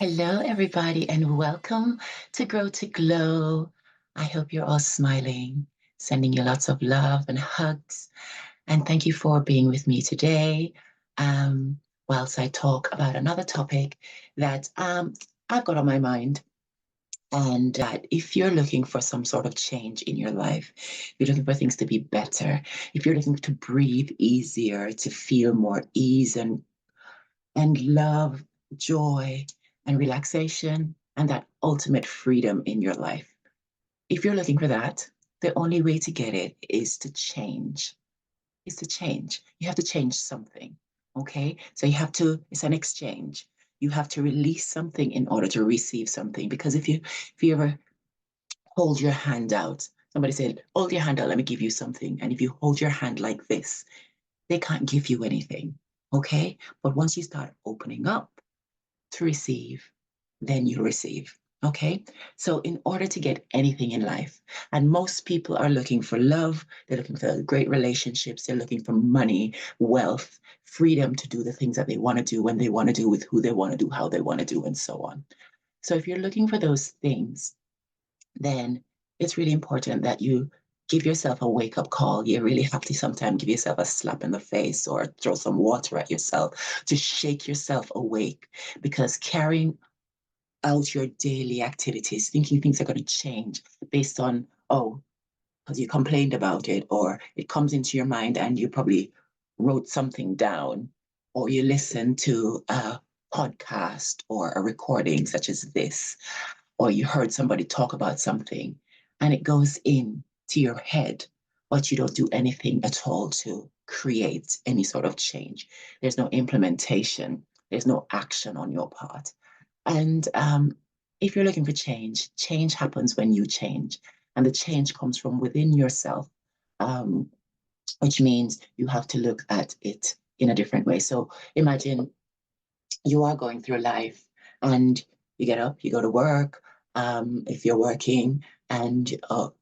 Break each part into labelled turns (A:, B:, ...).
A: Hello, everybody, and welcome to Grow to Glow. I hope you're all smiling, sending you lots of love and hugs. And thank you for being with me today whilst I talk about another topic that I've got on my mind. And that if you're looking for some sort of change in your life, you're looking for things to be better, if you're looking to breathe easier, to feel more ease and love, joy, and relaxation, and that ultimate freedom in your life. If you're looking for that, the only way to get it is to change. Is to change. You have to change something. Okay? So it's an exchange. You have to release something in order to receive something. Because if you ever hold your hand out, somebody said, hold your hand out, let me give you something. And if you hold your hand like this, they can't give you anything. Okay? But once you start opening up, to receive, then you receive. Okay. So, in order to get anything in life, and most people are looking for love, they're looking for great relationships, they're looking for money, wealth, freedom to do the things that they want to do when they want to do, with who they want to do, how they want to do, and so on. So, if you're looking for those things, then it's really important that you give yourself a wake up call. You really have to sometimes give yourself a slap in the face or throw some water at yourself to shake yourself awake, because carrying out your daily activities, thinking things are going to change based on, oh, because you complained about it, or it comes into your mind and you probably wrote something down, or you listen to a podcast or a recording such as this, or you heard somebody talk about something and it goes in to your head, but you don't do anything at all to create any sort of change. There's no implementation, there's no action on your part. And if you're looking for change, change happens when you change. And the change comes from within yourself, um, which means you have to look at it in a different way. So imagine you are going through life and you get up, you go to work. If you're working and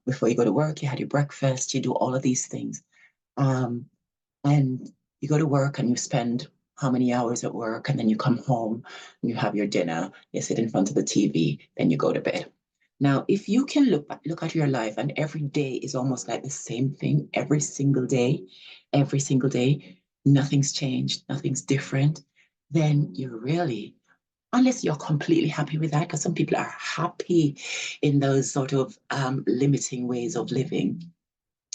A: before you go to work, you had your breakfast, you do all of these things. Um, and you go to work and you spend how many hours at work, and then you come home and you have your dinner, you sit in front of the TV, then you go to bed. Now, if you can look at your life and every day is almost like the same thing every single day, nothing's changed, nothing's different, then you really, unless you're completely happy with that, because some people are happy in those sort of limiting ways of living.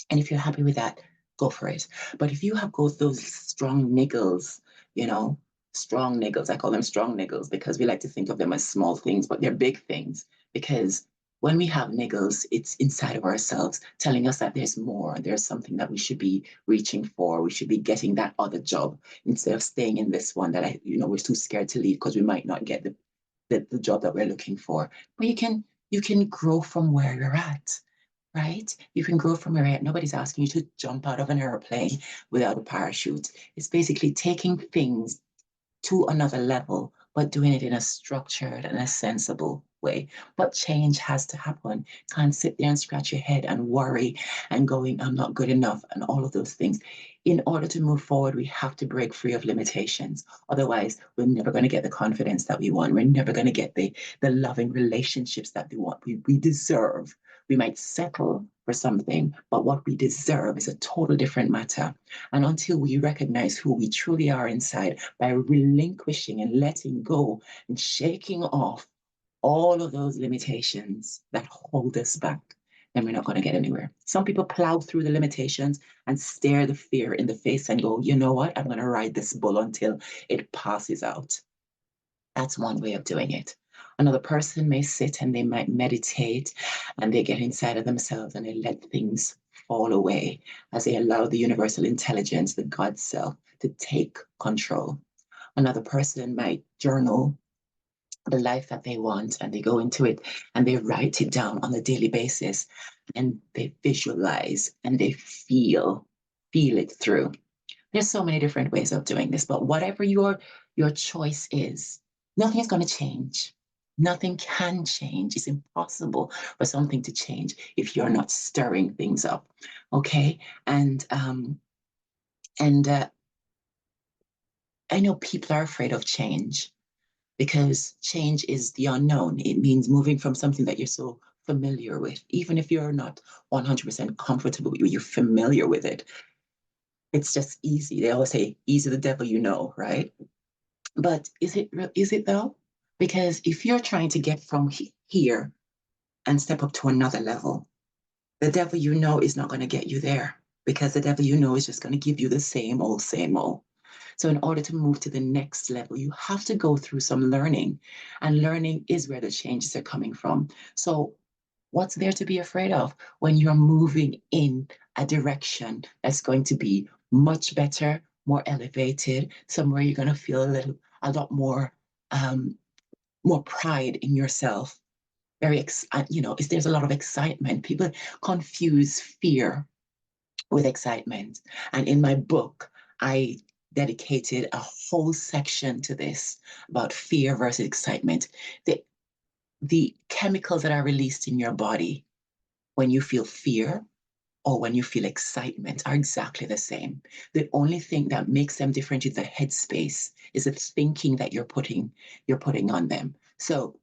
A: And if you're happy with that, go for it. But if you have got those strong niggles, you know, strong niggles, I call them strong niggles because we like to think of them as small things, but they're big things. Because when we have niggles, it's inside of ourselves telling us that there's more, there's something that we should be reaching for. We should be getting that other job instead of staying in this one that we're too scared to leave because we might not get the job that we're looking for. But you can grow from where you're at, right? You can grow from where you're at. Nobody's asking you to jump out of an airplane without a parachute. It's basically taking things to another level, but doing it in a structured and a sensible way. But change has to happen. Can't sit there and scratch your head and worry and going, I'm not good enough, and all of those things. In order to move forward, we have to break free of limitations. Otherwise, we're never going to get the confidence that we want. We're never going to get the loving relationships that we want. We deserve. We might settle for something, but what we deserve is a total different matter. And until we recognize who we truly are inside by relinquishing and letting go and shaking off all of those limitations that hold us back, then we're not going to get anywhere. Some people plow through the limitations and stare the fear in the face and go, you know what? I'm going to ride this bull until it passes out. That's one way of doing it. Another person may sit and they might meditate and they get inside of themselves and they let things fall away as they allow the universal intelligence, the God self, to take control. Another person might journal the life that they want and they go into it and they write it down on a daily basis and they visualize and they feel it through. There's so many different ways of doing this, but whatever your choice is, nothing is going to change. Nothing can change. It's impossible for something to change if you're not stirring things up. Okay, and I know people are afraid of change. because change is the unknown. It means moving from something that you're so familiar with, even if you're not 100% comfortable with it, you're familiar with it. It's just easy. They always say, easy the devil you know, right? But is it though? Because if you're trying to get from here and step up to another level, the devil you know is not going to get you there, because the devil you know is just going to give you the same old, same old. So, in order to move to the next level, you have to go through some learning, and learning is where the changes are coming from. So, what's there to be afraid of when you're moving in a direction that's going to be much better, more elevated, somewhere you're going to feel a lot um, more pride in yourself. There's a lot of excitement. People confuse fear with excitement. And in my book, I dedicated a whole section to this about fear versus excitement. The, the chemicals that are released in your body when you feel fear or when you feel excitement are exactly the same. The only thing that makes them different is the headspace, is the thinking that you're putting on them. So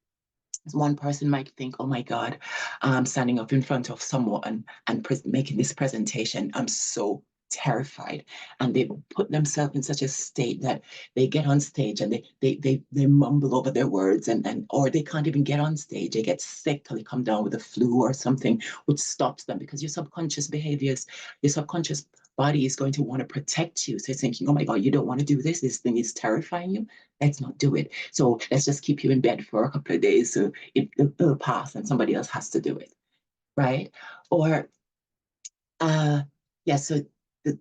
A: one person might think, oh my God, I'm standing up in front of someone and making this presentation. I'm so terrified. And they put themselves in such a state that they get on stage and they mumble over their words, or they can't even get on stage. They get sick or they come down with a flu or something, which stops them, because your subconscious behaviors, your subconscious body is going to want to protect you. So it's thinking, oh my God, you don't want to do this. This thing is terrifying you. Let's not do it. So let's just keep you in bed for a couple of days so it'll pass and somebody else has to do it, right? Or, uh, yeah, so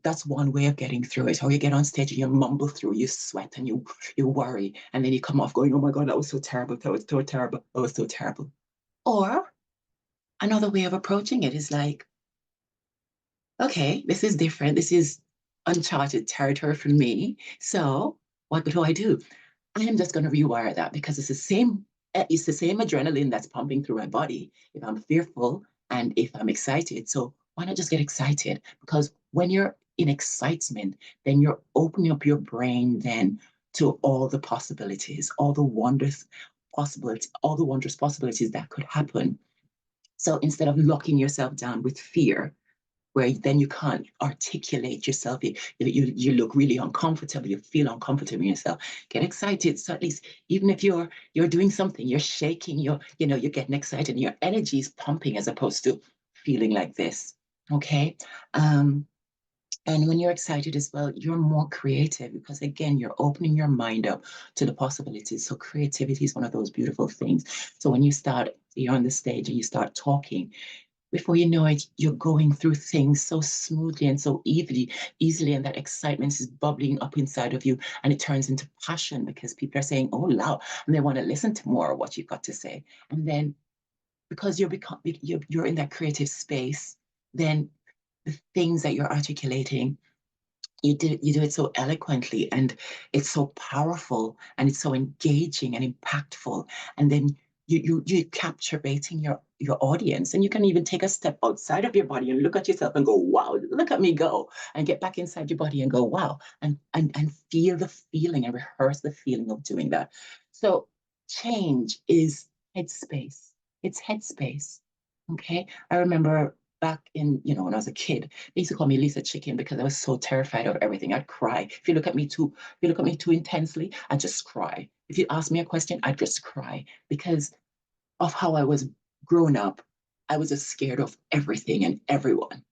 A: that's one way of getting through it. Or you get on stage and you mumble through, you sweat and you worry, and then you come off going, oh my God, that was so terrible, that was so terrible, that was so terrible. Or another way of approaching it is like, okay, this is different. This is uncharted territory for me. So what do I do? I am just going to rewire that, because it's the same adrenaline that's pumping through my body if I'm fearful and if I'm excited. So why not just get excited? Because when you're in excitement, then you're opening up your brain then to all the possibilities, all the wondrous possibilities that could happen. So instead of locking yourself down with fear, where then you can't articulate yourself. You look really uncomfortable. You feel uncomfortable in yourself. Get excited. So at least, even if you're doing something, you're shaking. You're getting excited. And your energy is pumping as opposed to feeling like this. Okay. Um, and when you're excited as well, you're more creative, because again, you're opening your mind up to the possibilities. So creativity is one of those beautiful things. So when you're on the stage and you start talking, before you know it, you're going through things so smoothly and so easily, and that excitement is bubbling up inside of you, and it turns into passion because people are saying, "Oh, wow," and they want to listen to more of what you've got to say. And then, because you're in that creative space, then the things that you're articulating, you do it so eloquently, and it's so powerful, and it's so engaging and impactful. And then you captivating your audience, and you can even take a step outside of your body and look at yourself and go, wow, look at me go, and get back inside your body and go, wow, and feel the feeling and rehearse the feeling of doing that. So change is headspace. It's headspace. Okay. I remember back when I was a kid, they used to call me Lisa Chicken because I was so terrified of everything. I'd cry. If you look at me too intensely, I'd just cry. If you ask me a question, I'd just cry because of how I was grown up. I was just scared of everything and everyone.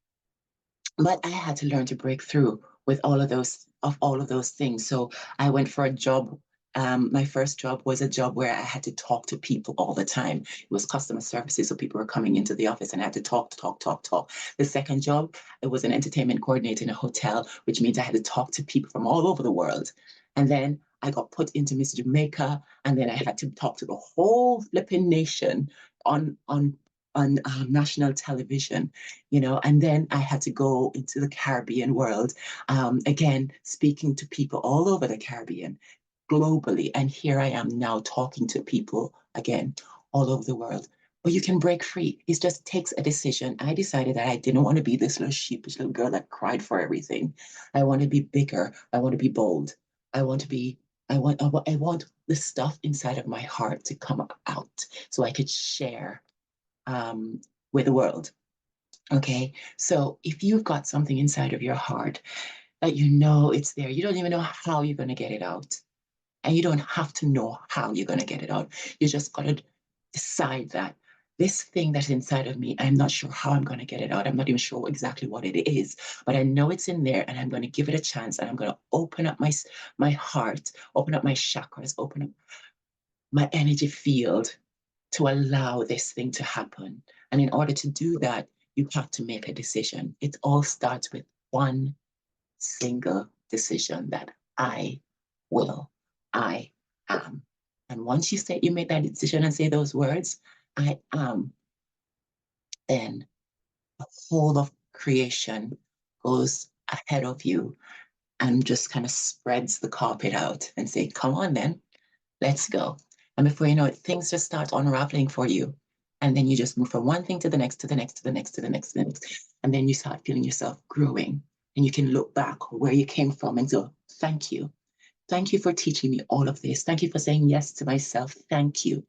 A: But I had to learn to break through with all of those things. So I went for a job. My first job was a job where I had to talk to people all the time. It was customer services, so people were coming into the office and I had to talk, talk, talk, talk. The second job, it was an entertainment coordinator in a hotel, which means I had to talk to people from all over the world. And then I got put into Miss Jamaica, and then I had to talk to the whole flipping nation on national television, and then I had to go into the Caribbean world, again, speaking to people all over the Caribbean, globally. And here I am now talking to people again, all over the world. But you can break free. It just takes a decision. I decided that I didn't want to be this little sheepish little girl that cried for everything. I want to be bigger. I want to be bold. I want to be I want the stuff inside of my heart to come out so I could share with the world. Okay. So if you've got something inside of your heart that you know it's there, you don't even know how you're going to get it out. And you don't have to know how you're going to get it out. You just got to decide that this thing that's inside of me, I'm not sure how I'm going to get it out. I'm not even sure exactly what it is, but I know it's in there and I'm going to give it a chance and I'm going to open up my heart, open up my chakras, open up my energy field to allow this thing to happen. And in order to do that, you have to make a decision. It all starts with one single decision that I will, I am. And once you make that decision and say those words, I am, then the whole of creation goes ahead of you and just kind of spreads the carpet out and say, come on then, let's go. And before you know it, things just start unraveling for you. And then you just move from one thing to the next, to the next, to the next, to the next, to the next. And then you start feeling yourself growing. And you can look back where you came from and go, thank you. Thank you for teaching me all of this. Thank you for saying yes to myself. Thank you.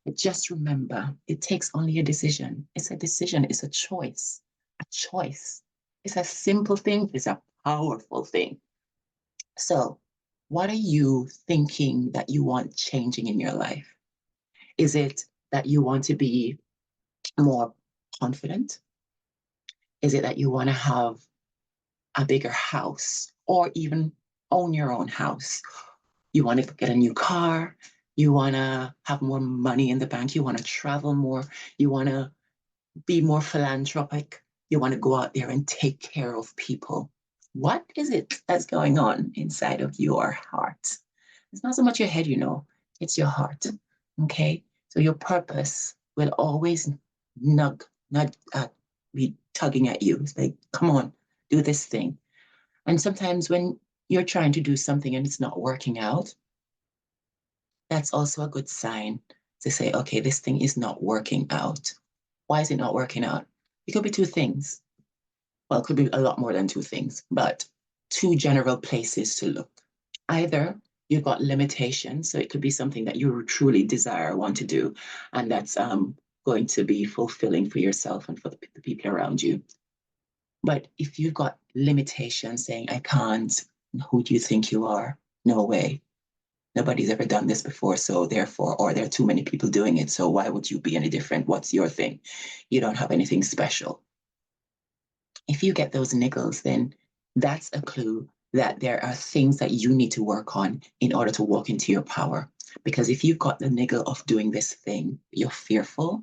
A: But just remember, it takes only a decision. It's a decision, it's a choice. A choice. It's a simple thing, it's a powerful thing. So, what are you thinking that you want changing in your life? Is it that you want to be more confident? Is it that you want to have a bigger house or even own your own house? You want to get a new car? You want to have more money in the bank? You want to travel more? You want to be more philanthropic? You want to go out there and take care of people? What is it that's going on inside of your heart? It's not so much your head, it's your heart. Okay. So your purpose will always nudge, be tugging at you. It's like, come on, do this thing. And sometimes when you're trying to do something and it's not working out, that's also a good sign to say, okay, this thing is not working out. Why is it not working out? It could be two things. Well, it could be a lot more than two things, but two general places to look. Either you've got limitations, so it could be something that you truly desire, want to do, and that's going to be fulfilling for yourself and for the people around you. But if you've got limitations saying, I can't, who do you think you are? No way. Nobody's ever done this before, so therefore, or there are too many people doing it, so why would you be any different? What's your thing? You don't have anything special. If you get those niggles, then that's a clue that there are things that you need to work on in order to walk into your power. Because if you've got the niggle of doing this thing, you're fearful,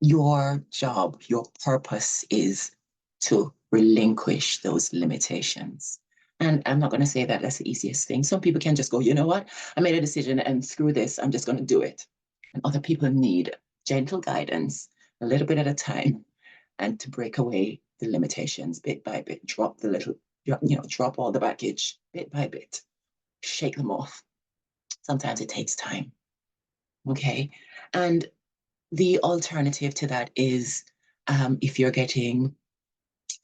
A: your job, your purpose is to relinquish those limitations. And I'm not going to say that that's the easiest thing. Some people can just go, you know what? I made a decision and screw this, I'm just going to do it. And other people need gentle guidance, a little bit at a time, and to break away the limitations bit by bit, drop all the baggage bit by bit, shake them off. Sometimes it takes time. Okay. And the alternative to that is if you're getting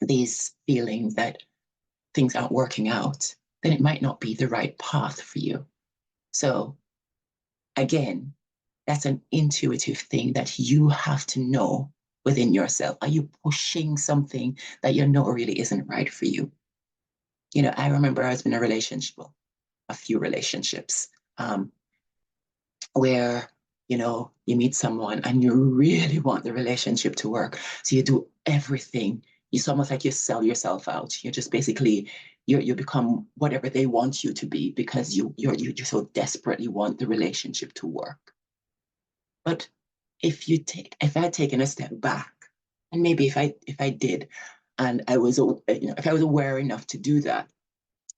A: these feelings that things aren't working out, then it might not be the right path for you. So, again, that's an intuitive thing that you have to know within yourself. Are you pushing something that you know really isn't right for you? I remember I was in a relationship, well, a few relationships, where you meet someone and you really want the relationship to work, so you do everything. It's almost like you sell yourself out. You're just basically you become whatever they want you to be because you just so desperately want the relationship to work. But if I had taken a step back, and maybe if I did, and I was if I was aware enough to do that,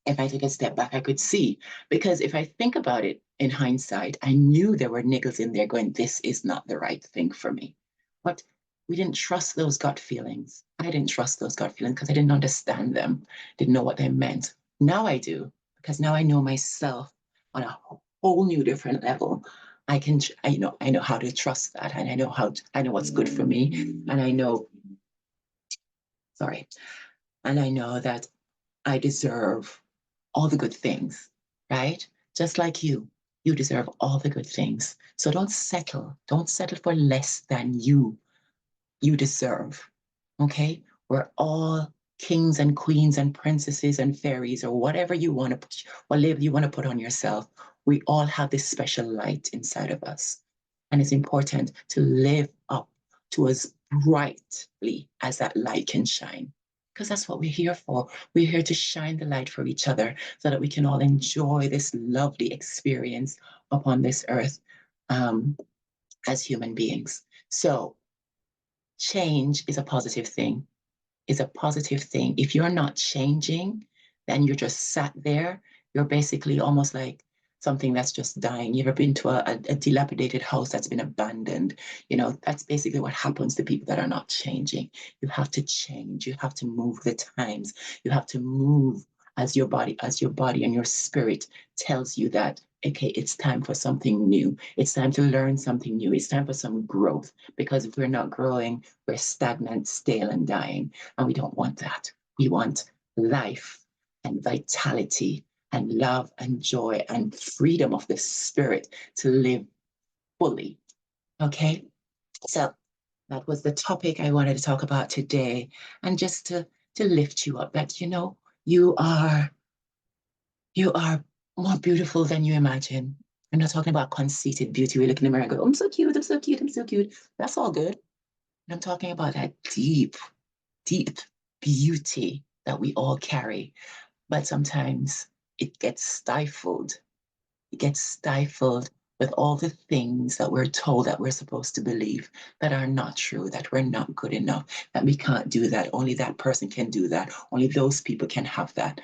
A: if I take a step back, I could see. Because if I think about it in hindsight, I knew there were niggles in there going, this is not the right thing for me. But we didn't trust those gut feelings. I didn't trust those gut feelings because I didn't understand them, didn't know what they meant. Now I do, because now I know myself on a whole new different level. I know how to trust that, and I know what's good for me, and sorry, and I know that I deserve all the good things. right? Just like you deserve all the good things. So don't settle. Don't settle for less than you deserve. Okay? We're all kings and queens and princesses and fairies or whatever you want to put, what label you want to put on yourself. We all have this special light inside of us. And it's important to live up to as brightly as that light can shine. Because that's what we're here for. We're here to shine the light for each other so that we can all enjoy this lovely experience upon this earth um, as human beings. So, change is a positive thing. Is a positive thing. If you're not changing, then you're just sat there. You're basically almost like something that's just dying. You ever been to a dilapidated house that's been abandoned? You know, that's basically what happens to people that are not changing. You have to change. You have to move the times. You have to move as your body and your spirit tells you that, okay, it's time for something new. It's time to learn something new. It's time for some growth. Because if we're not growing, we're stagnant, stale, and dying. And we don't want that. We want life and vitality and love and joy and freedom of the spirit to live fully. Okay. So that was the topic I wanted to talk about today. And just to lift you up that, you are, you are more beautiful than you imagine. I'm not talking about conceited beauty. We look in the mirror and go, I'm so cute, I'm so cute, I'm so cute. That's all good. And I'm talking about that deep, deep beauty that we all carry. But sometimes it gets stifled. It gets stifled with all the things that we're told that we're supposed to believe that are not true, that we're not good enough, that we can't do that. Only that person can do that. Only those people can have that.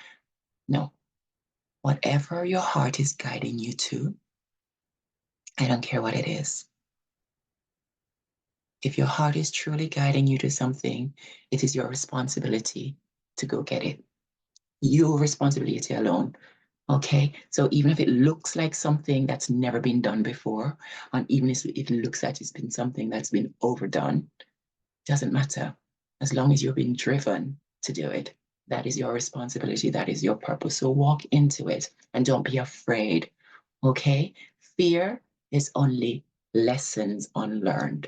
A: No, whatever your heart is guiding you to, I don't care what it is. If your heart is truly guiding you to something, it is your responsibility to go get it. Your responsibility alone. Okay, so even if it looks like something that's never been done before, and even if it looks like it's been something that's been overdone, doesn't matter. As long as you're being driven to do it, that is your responsibility, that is your purpose. So walk into it and don't be afraid. Okay, fear is only lessons unlearned.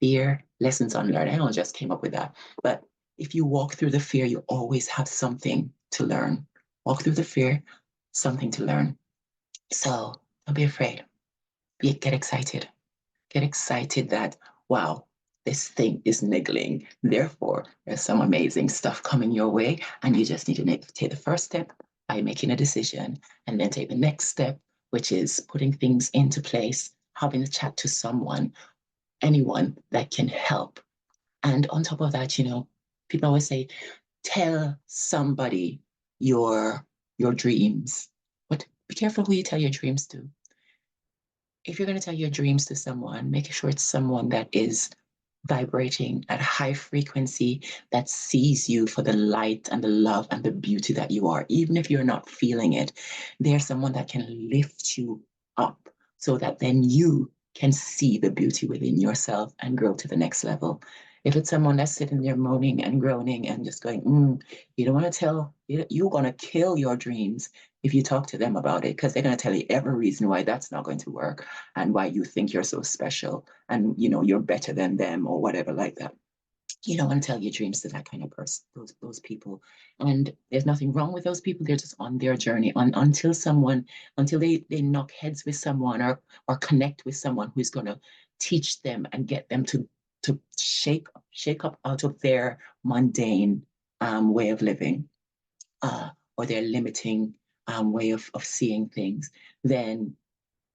A: Fear, lessons unlearned. I don't just came up with that, but if you walk through the fear, you always have something to learn. Walk through the fear, something to learn. So don't be afraid. Get excited. Get excited that, wow, this thing is niggling. Therefore, there's some amazing stuff coming your way. And you just need to take the first step by making a decision and then take the next step, which is putting things into place, having a chat to someone, anyone that can help. And on top of that, people always say, tell somebody your your dreams. But be careful who you tell your dreams to. If you're going to tell your dreams to someone, make sure it's someone that is vibrating at a high frequency, that sees you for the light and the love and the beauty that you are. Even if you're not feeling it, there's someone that can lift you up so that then you can see the beauty within yourself and grow to the next level. If it's someone that's sitting there moaning and groaning and just going, you don't want to tell, you're going to kill your dreams if you talk to them about it, because they're going to tell you every reason why that's not going to work and why you think you're so special and you're better than them or whatever like that. You don't want to tell your dreams to that kind of person, those people. And there's nothing wrong with those people. They're just on their journey until they knock heads with someone or connect with someone who's going to teach them and get them to shake up out of their mundane way of living or their limiting way of seeing things. Then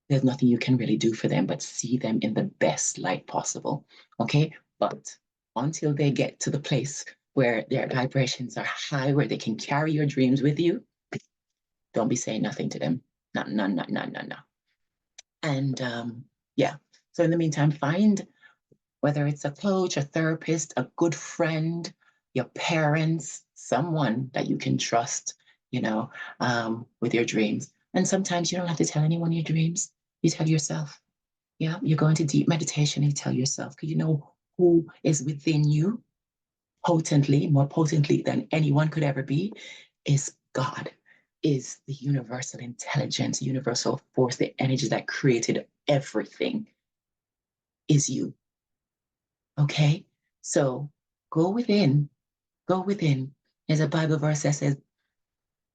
A: there's nothing you can really do for them but see them in the best light possible. Okay. But until they get to the place where their vibrations are high, where they can carry your dreams with you, don't be saying nothing to them. No, no, no, no, no, no. And yeah. So in the meantime, find whether it's a coach, a therapist, a good friend, your parents, someone that you can trust, with your dreams. And sometimes you don't have to tell anyone your dreams. You tell yourself. Yeah, you go into deep meditation and you tell yourself, because you know who is within you potently, more potently than anyone could ever be, is God. is the universal intelligence, universal force, the energy that created everything is you. Okay? So go within, go within. There's a Bible verse that says,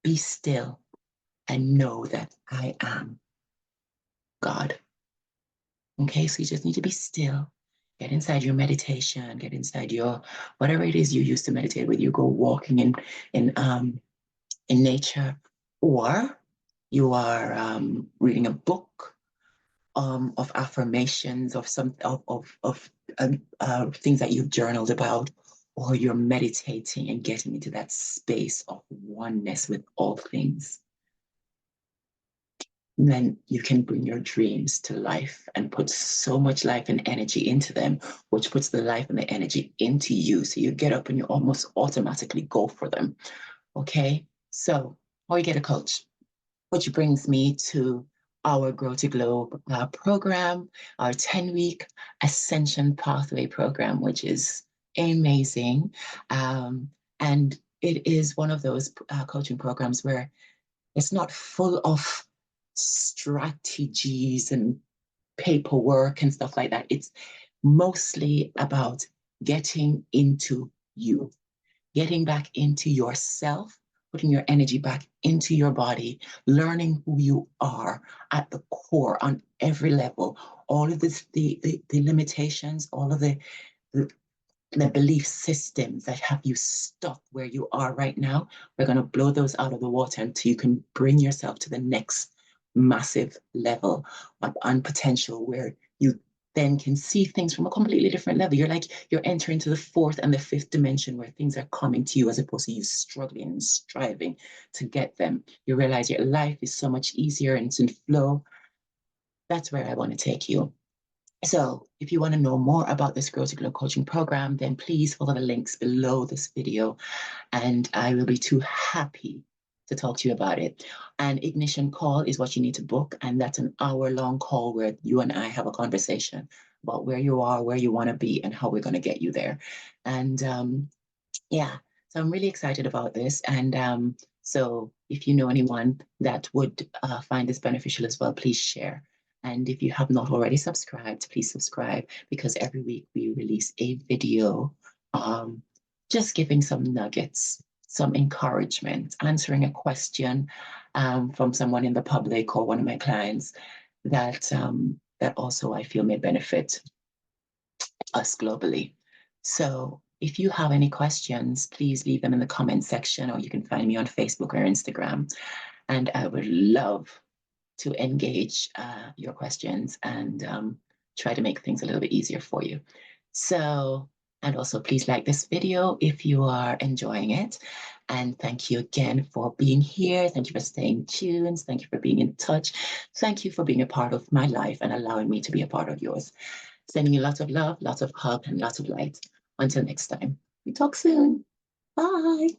A: be still and know that I am God. Okay, so you just need to be still. Get inside your meditation, get inside your whatever it is you use to meditate with. You go walking in nature, or you are reading a book of affirmations of things that you've journaled about, or you're meditating and getting into that space of oneness with all things. And then you can bring your dreams to life and put so much life and energy into them, which puts the life and the energy into you. So you get up and you almost automatically go for them. Okay. So, or you get a coach, which brings me to our Grow to Glow program, our 10-week Ascension Pathway program, which is amazing. And it is one of those coaching programs where it's not full of strategies and paperwork and stuff like that. It's mostly about getting into you, getting back into yourself, putting your energy back into your body, learning who you are at the core on every level, all of this, the limitations, all of the the belief systems that have you stuck where you are right now. We're going to blow those out of the water until you can bring yourself to the next massive level of on potential, where you then can see things from a completely different level. You're entering into the fourth and the fifth dimension, where things are coming to you as opposed to you struggling and striving to get them. You realize your life is so much easier and it's in flow. That's where I want to take you. So if you want to know more about this Grow to Glow coaching program, then please follow the links below this video, and I will be too happy to talk to you about it. An ignition call is what you need to book, and that's an hour-long call where you and I have a conversation about where you are, where you want to be, and how we're going to get you there. And yeah, so I'm really excited about this. And so if you know anyone that would find this beneficial as well, please share. And if you have not already subscribed, please subscribe, because every week we release a video just giving some nuggets, some encouragement, answering a question from someone in the public or one of my clients that that also I feel may benefit us globally. So if you have any questions, please leave them in the comment section, or you can find me on Facebook or Instagram. And I would love to engage your questions and try to make things a little bit easier for you. So, and also please like this video if you are enjoying it. And thank you again for being here. Thank you for staying tuned. Thank you for being in touch. Thank you for being a part of my life and allowing me to be a part of yours. Sending you lots of love, lots of hug, and lots of light. Until next time, we talk soon. Bye.